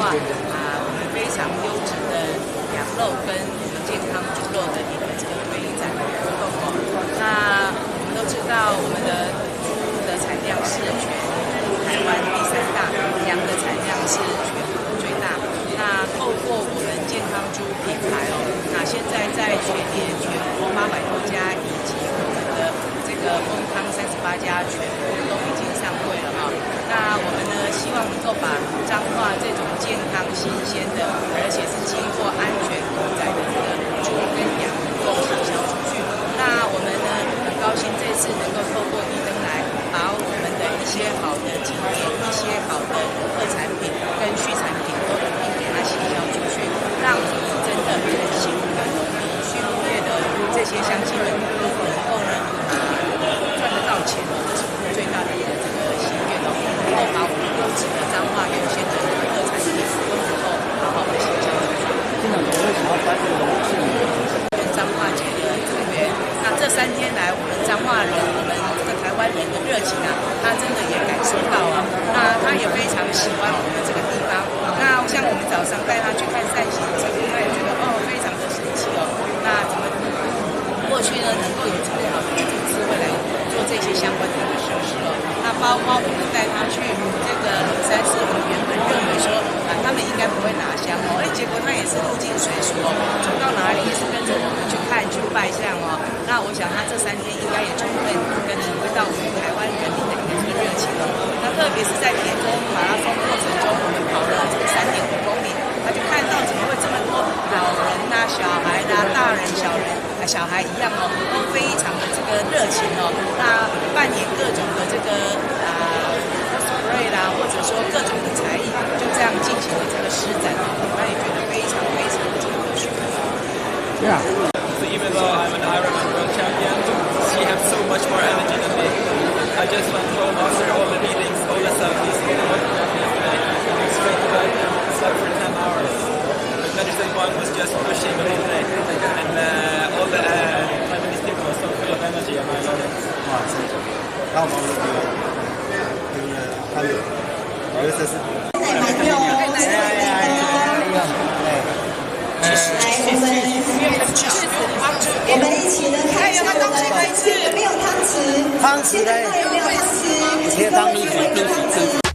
化我们非常优质的羊肉跟我们健康猪肉的一个这个推展活动哦。那我们都知道，我们的猪的产量是全台湾第3大，羊的产量是全国最大。那透过我们健康猪品牌哦，那现在在全国800多家以及我们的这个丰康38家全部都已经上柜了哈。那我们呢，希望能够把彰化这种健康新鲜的，而且是经过安全屠宰的这个猪跟羊能够行销出去。那我们呢，很高兴这次能够透过一灯来，把我们的一些好的景点、一些好的特产品跟畜产品都一并给它行销出去，让我们真的辛苦的农民、畜牧业的这些乡亲们都能够呢赚得到钱哦，这是我们最大的一个这个心愿哦，能够把我们优质的彰化有限的特产品都能够好好的行销出去。现在我为什么要办这个农事跟彰化节的成员，那这3天来，我们彰化人，我们这个台湾人的热情他真的也感受到了，那他也非常喜欢我们这个地方。那像我们早上带他去看扇形的时候，他也觉得非常的神奇哦。那怎么过去呢，能够有这么好的这种智慧来做这些相关的设施哦？那包括我们带他去这个龙山寺，我们原本认为说他们应该不会拿香哦，结果他也是入境随俗哦，走到哪里也是跟着我们去看去拜相哦。那我想他这3天应该也充分跟体会到我们台湾人民的一个这个热情哦。那特别是在田中马拉松过程中，我们跑了这个3.5公里，他就看到怎么会这么多老人小孩大人小孩一样哦，都非常的这个热情哦。那扮演各种的这个cosplay 啦，或者说各种的才艺，就这样进行了这个施展哦，他也觉得非常非常的这个可取。Yeah. So even though I'm an Ironman world champion, she has so much more energy than me. I just went through master all the meetings, all the selfies, all the work yesterday. I went straight to bed, slept for 10 hours. The medicine one was just pushing the whole day. And all the Taiwanese people are so full of energy and I love it. 哇，真的，然后我们还有这是。我们一起呢看一下我们没有汤匙，汤匙嘞，现在有没有汤匙？切汤米粉。